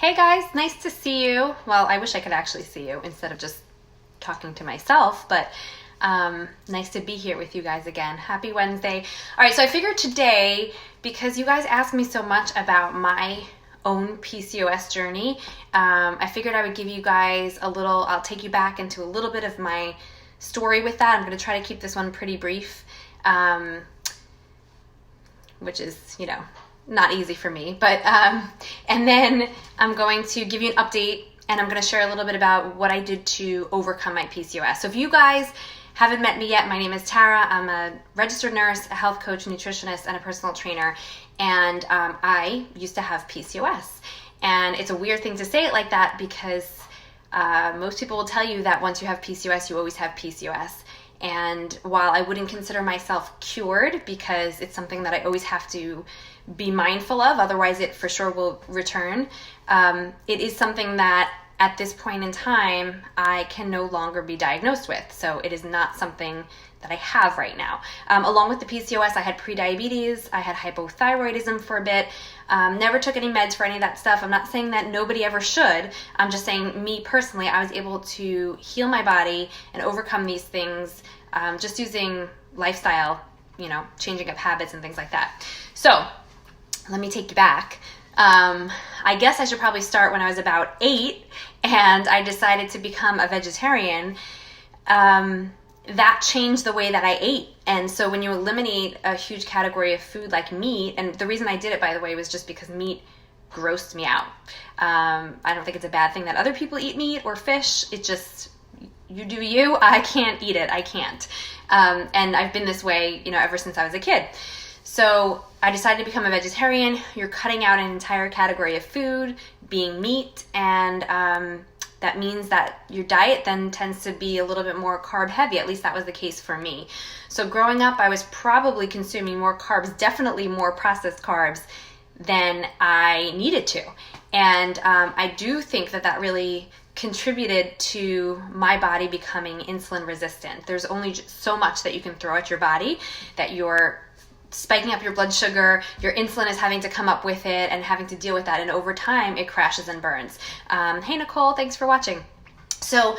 Hey guys, nice to see you. Well, I wish I could actually see you instead of just talking to myself, but nice to be here with you guys again. Happy Wednesday. All right, so I figured today, because you guys asked me so much about my own PCOS journey, I figured I would give you guys I'll take you back into a little bit of my story with that. I'm going to try to keep this one pretty brief, which is, not easy for me, but and then I'm going to give you an update, and I'm going to share a little bit about what I did to overcome my PCOS. So if you guys haven't met me yet, my name is Tara. I'm a registered nurse, a health coach, nutritionist, and a personal trainer, and I used to have PCOS. And it's a weird thing to say it like that because most people will tell you that once you have PCOS, you always have PCOS. And while I wouldn't consider myself cured, because it's something that I always have to be mindful of, otherwise it for sure will return, it is something that at this point in time I can no longer be diagnosed with. So it is not something that I have right now. Along with the PCOS, I had prediabetes, I had hypothyroidism for a bit, never took any meds for any of that stuff. I'm not saying that nobody ever should. I'm just saying me personally, I was able to heal my body and overcome these things just using lifestyle, changing up habits and things like that. So let me take you back. I guess I should probably start when I was about 8 and I decided to become a vegetarian. That changed the way that I ate. And so when you eliminate a huge category of food like meat, and the reason I did it, by the way, was just because meat grossed me out. I don't think it's a bad thing that other people eat meat or fish. It just, you do you. I can't eat it. I can't. And I've been this way, ever since I was a kid. So I decided to become a vegetarian. You're cutting out an entire category of food, being meat, and that means that your diet then tends to be a little bit more carb heavy. At least that was the case for me. So growing up, I was probably consuming more carbs, definitely more processed carbs than I needed to. And I do think that really contributed to my body becoming insulin resistant. There's only so much that you can throw at your body that you're spiking up your blood sugar, your insulin is having to come up with it and having to deal with that. And over time, it crashes and burns. Hey, Nicole, thanks for watching. So,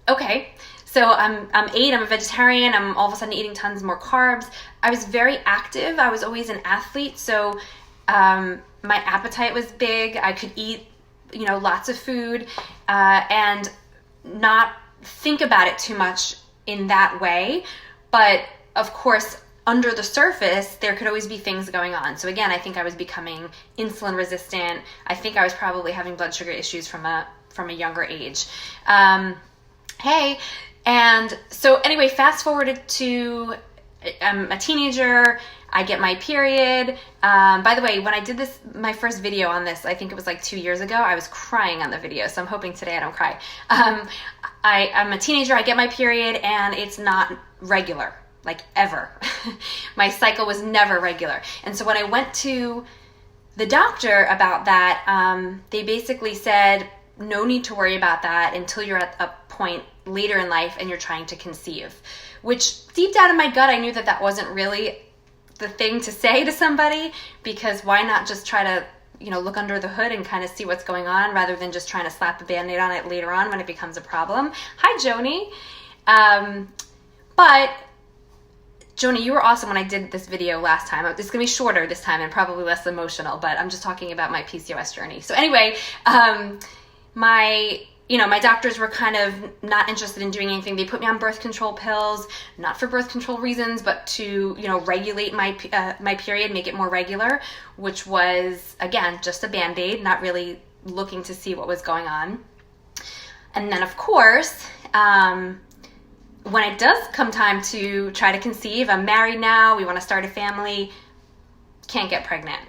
okay. So I'm 8, I'm a vegetarian. I'm all of a sudden eating tons more carbs. I was very active. I was always an athlete. So, my appetite was big. I could eat, lots of food, and not think about it too much in that way. But of course, under the surface, there could always be things going on. So again, I think I was becoming insulin resistant. I think I was probably having blood sugar issues from a younger age. Hey, and so anyway, fast forwarded to I'm a teenager. I get my period. By the way, when I did my first video on this, I think it was like 2 years ago, I was crying on the video. So I'm hoping today I don't cry. I'm a teenager. I get my period and it's not regular. Like ever. My cycle was never regular. And so when I went to the doctor about that, they basically said, no need to worry about that until you're at a point later in life and you're trying to conceive. Which deep down in my gut, I knew that wasn't really the thing to say to somebody, because why not just try to, look under the hood and kind of see what's going on rather than just trying to slap the Band-Aid on it later on when it becomes a problem. Hi, Joni. But Joni, you were awesome when I did this video last time. It's going to be shorter this time and probably less emotional, but I'm just talking about my PCOS journey. So anyway, my doctors were kind of not interested in doing anything. They put me on birth control pills, not for birth control reasons, but to, regulate my period, make it more regular, which was, again, just a Band-Aid, not really looking to see what was going on. And then, of course, when it does come time to try to conceive, I'm married now, we want to start a family, can't get pregnant.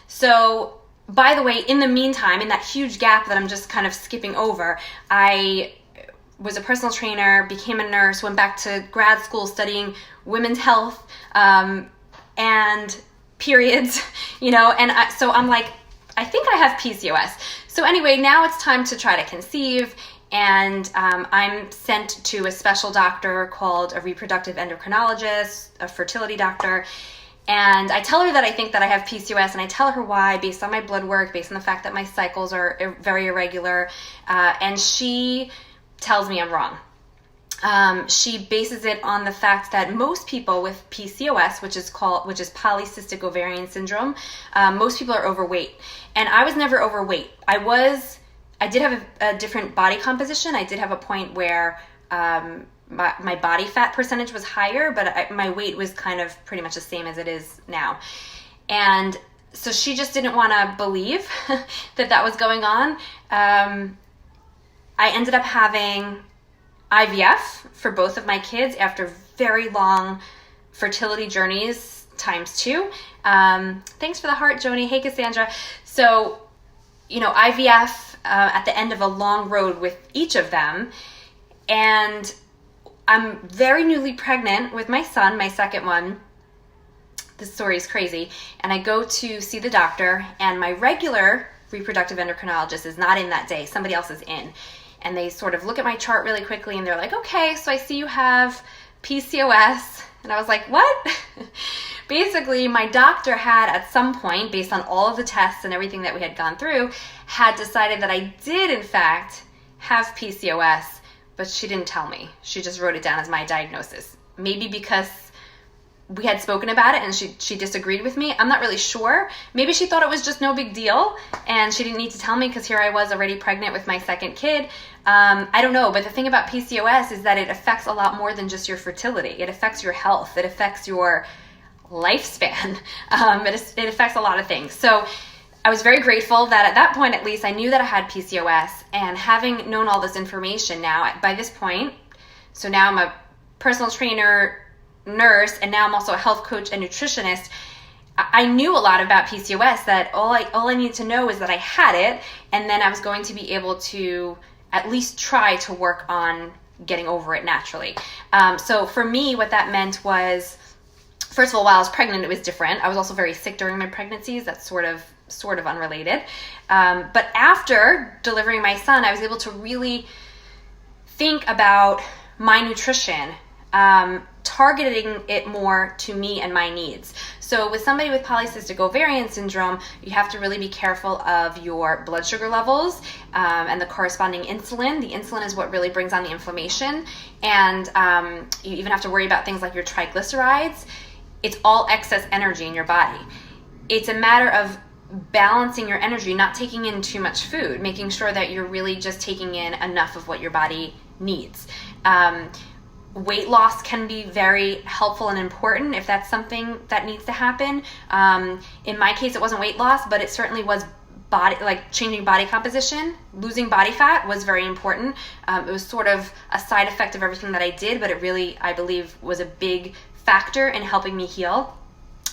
So, by the way, in the meantime, in that huge gap that I'm just kind of skipping over, I was a personal trainer, became a nurse, went back to grad school studying women's health, and periods, so I'm like, I think I have PCOS. So anyway, now it's time to try to conceive. And I'm sent to a special doctor called a reproductive endocrinologist, a fertility doctor, And I tell her that I think that I have PCOS, and I tell her why, based on my blood work, based on the fact that my cycles are very irregular. And she tells me I'm wrong. She bases it on the fact that most people with PCOS, which is polycystic ovarian syndrome, most people are overweight. And I was never overweight. I did have a different body composition. I did have a point where my body fat percentage was higher, but my weight was kind of pretty much the same as it is now. And so she just didn't want to believe that was going on. I ended up having IVF for both of my kids after very long fertility journeys ×2. Thanks for the heart, Joni. Hey, Cassandra. So, IVF at the end of a long road with each of them. And I'm very newly pregnant with my son, my second one. This story is crazy. And I go to see the doctor, and my regular reproductive endocrinologist is not in that day. Somebody else is in. And they sort of look at my chart really quickly, and they're like, okay, so I see you have PCOS. And I was like, what? Basically, my doctor had at some point, based on all of the tests and everything that we had gone through, had decided that I did, in fact, have PCOS, but she didn't tell me. She just wrote it down as my diagnosis. Maybe because we had spoken about it and she disagreed with me. I'm not really sure. Maybe she thought it was just no big deal and she didn't need to tell me because here I was already pregnant with my second kid. I don't know, but the thing about PCOS is that it affects a lot more than just your fertility. It affects your health. It affects your lifespan. It affects a lot of things. So I was very grateful that at that point, at least, I knew that I had PCOS, and having known all this information now, by this point, so now I'm a personal trainer, nurse, and now I'm also a health coach and nutritionist. I knew a lot about PCOS, that all I needed to know is that I had it, and then I was going to be able to at least try to work on getting over it naturally. So for me, what that meant was, first of all, while I was pregnant, it was different. I was also very sick during my pregnancies. That's sort of unrelated. But after delivering my son, I was able to really think about my nutrition, targeting it more to me and my needs. So with somebody with polycystic ovarian syndrome, you have to really be careful of your blood sugar levels and the corresponding insulin. The insulin is what really brings on the inflammation. And you even have to worry about things like your triglycerides. It's all excess energy in your body. It's a matter of balancing your energy, not taking in too much food, making sure that you're really just taking in enough of what your body needs. Weight loss can be very helpful and important if that's something that needs to happen. In my case, it wasn't weight loss, but it certainly was changing body composition. Losing body fat was very important. It was sort of a side effect of everything that I did, but it really, I believe, was a big factor in helping me heal.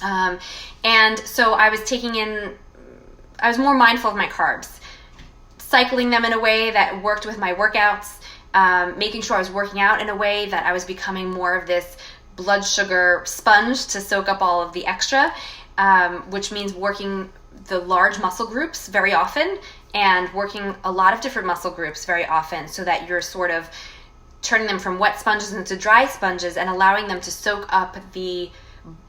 And so I was more mindful of my carbs, cycling them in a way that worked with my workouts, making sure I was working out in a way that I was becoming more of this blood sugar sponge to soak up all of the extra, which means working the large muscle groups very often and working a lot of different muscle groups very often, so that you're sort of turning them from wet sponges into dry sponges and allowing them to soak up the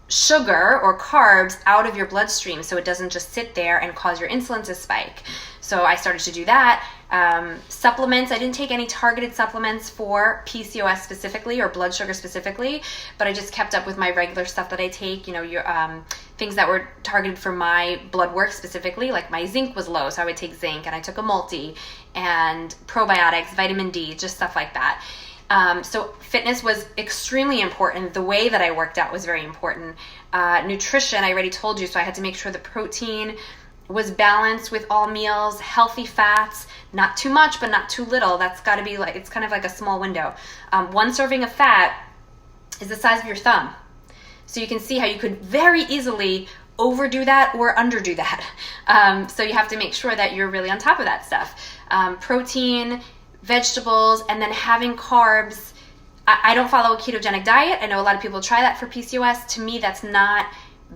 sugar or carbs out of your bloodstream, so it doesn't just sit there and cause your insulin to spike. So I started to do that. Supplements, I didn't take any targeted supplements for PCOS specifically or blood sugar specifically, but I just kept up with my regular stuff that I take, things that were targeted for my blood work specifically, like my zinc was low, so I would take zinc, and I took a multi, and probiotics, vitamin D, just stuff like that. So fitness was extremely important. The way that I worked out was very important. Nutrition, I already told you, so I had to make sure the protein was balanced with all meals, healthy fats, not too much, but not too little. That's got to be it's kind of like a small window. One serving of fat is the size of your thumb. So you can see how you could very easily overdo that or underdo that. So you have to make sure that you're really on top of that stuff. Protein, vegetables, and then having carbs. I don't follow a ketogenic diet. I know a lot of people try that for PCOS. To me, that's not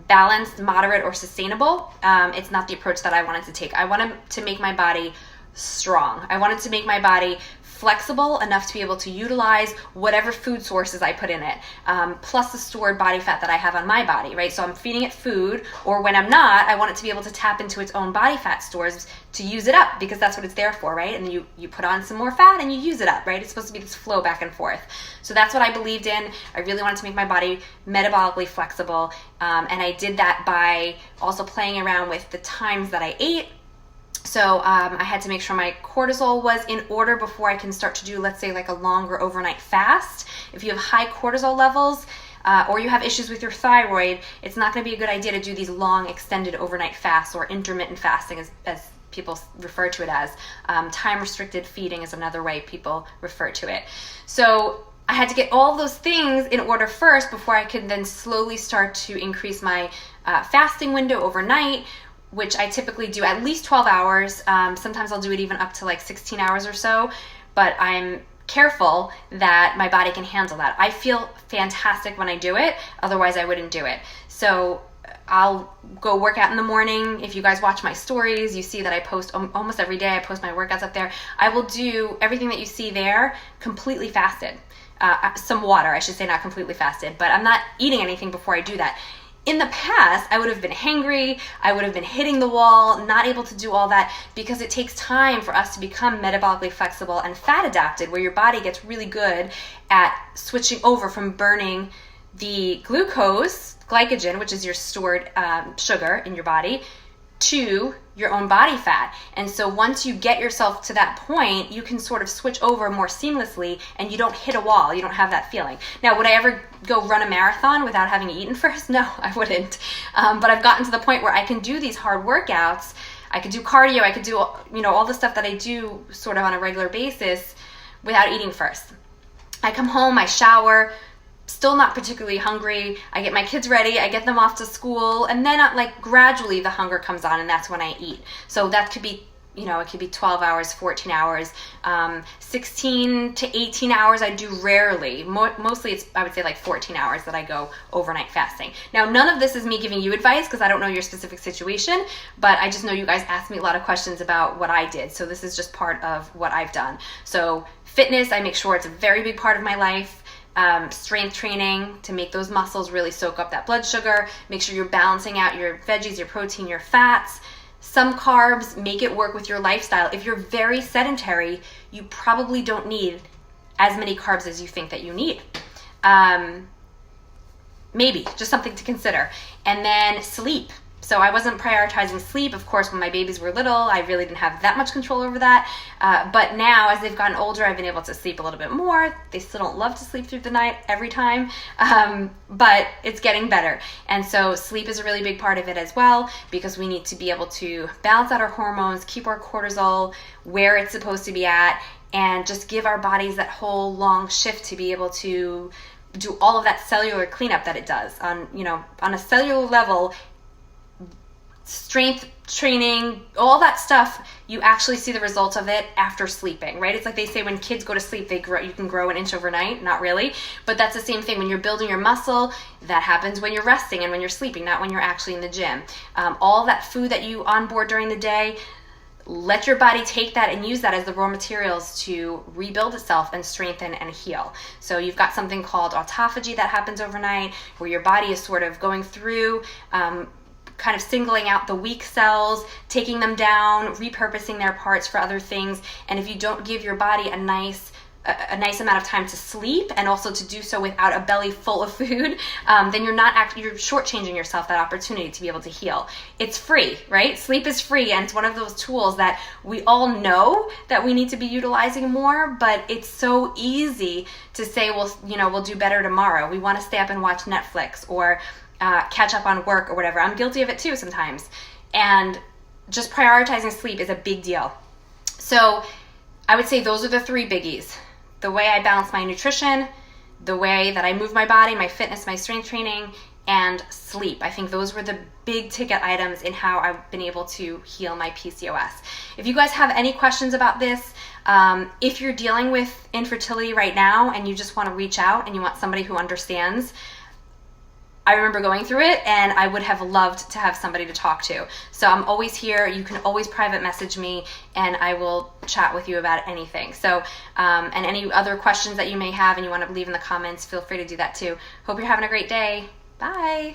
balanced, moderate, or sustainable. It's not the approach that I wanted to take. I wanted to make my body strong. I wanted to make my body flexible enough to be able to utilize whatever food sources I put in it, plus the stored body fat that I have on my body, right? So I'm feeding it food, or when I'm not, I want it to be able to tap into its own body fat stores to use it up, because that's what it's there for, right? And you put on some more fat and you use it up, right? It's supposed to be this flow back and forth. So that's what I believed in. I really wanted to make my body metabolically flexible, and I did that by also playing around with the times that I ate. So I had to make sure my cortisol was in order before I can start to do, let's say, like a longer overnight fast. If you have high cortisol levels, or you have issues with your thyroid, it's not going to be a good idea to do these long extended overnight fasts, or intermittent fasting as people refer to it as. Time-restricted feeding is another way people refer to it. So I had to get all those things in order first before I could then slowly start to increase my fasting window overnight, which I typically do at least 12 hours. Sometimes I'll do it even up to like 16 hours or so, but I'm careful that my body can handle that. I feel fantastic when I do it, otherwise I wouldn't do it. So I'll go work out in the morning. If you guys watch my stories, you see that I post almost every day. I post my workouts up there. I will do everything that you see there completely fasted. Some water, I should say, not completely fasted, but I'm not eating anything before I do that. In the past, I would have been hangry, I would have been hitting the wall, not able to do all that, because it takes time for us to become metabolically flexible and fat adapted, where your body gets really good at switching over from burning the glycogen, which is your stored sugar in your body, to your own body fat. And so once you get yourself to that point, you can sort of switch over more seamlessly, and you don't hit a wall. You don't have that feeling. Now, would I ever go run a marathon without having eaten first? No, I wouldn't. But I've gotten to the point where I can do these hard workouts. I could do cardio. I could do, all the stuff that I do sort of on a regular basis without eating first. I come home, I shower, still not particularly hungry. I get my kids ready, I get them off to school, and then gradually the hunger comes on, and that's when I eat. So that could be, it could be 12 hours, 14 hours, 16 to 18 hours I do rarely. Mostly it's, I would say, like 14 hours that I go overnight fasting. Now, none of this is me giving you advice, because I don't know your specific situation, but I just know you guys asked me a lot of questions about what I did. So this is just part of what I've done. So fitness, I make sure it's a very big part of my life. Strength training to make those muscles really soak up that blood sugar. Make sure you're balancing out your veggies, your protein, your fats. Some carbs, make it work with your lifestyle. If you're very sedentary, you probably don't need as many carbs as you think that you need. Maybe, just something to consider. And then sleep. So I wasn't prioritizing sleep. Of course, when my babies were little, I really didn't have that much control over that. But now, as they've gotten older, I've been able to sleep a little bit more. They still don't love to sleep through the night every time, but it's getting better. And so sleep is a really big part of it as well, because we need to be able to balance out our hormones, keep our cortisol where it's supposed to be at, and just give our bodies that whole long shift to be able to do all of that cellular cleanup that it does. On a cellular level, strength training, all that stuff, you actually see the results of it after sleeping, right? It's like they say when kids go to sleep, you can grow an inch overnight. Not really, but that's the same thing when you're building your muscle. That happens when you're resting and when you're sleeping, not when you're actually in the gym. All that food that you onboard during the day, let your body take that and use that as the raw materials to rebuild itself and strengthen and heal. So you've got something called autophagy that happens overnight, where your body is sort of going through kind of singling out the weak cells, taking them down, repurposing their parts for other things. And if you don't give your body a nice amount of time to sleep, and also to do so without a belly full of food, then you're shortchanging yourself that opportunity to be able to heal. It's free, right? Sleep is free, and it's one of those tools that we all know that we need to be utilizing more, but it's so easy to say, well, we'll do better tomorrow. We want to stay up and watch Netflix, or catch up on work or whatever. I'm guilty of it too sometimes. And just prioritizing sleep is a big deal. So I would say those are the three biggies. The way I balance my nutrition, the way that I move my body, my fitness, my strength training, and sleep. I think those were the big ticket items in how I've been able to heal my PCOS. If you guys have any questions about this, if you're dealing with infertility right now and you just want to reach out and you want somebody who understands, I remember going through it, and I would have loved to have somebody to talk to. So I'm always here. You can always private message me, and I will chat with you about anything. So, and any other questions that you may have and you want to leave in the comments, feel free to do that too. Hope you're having a great day. Bye.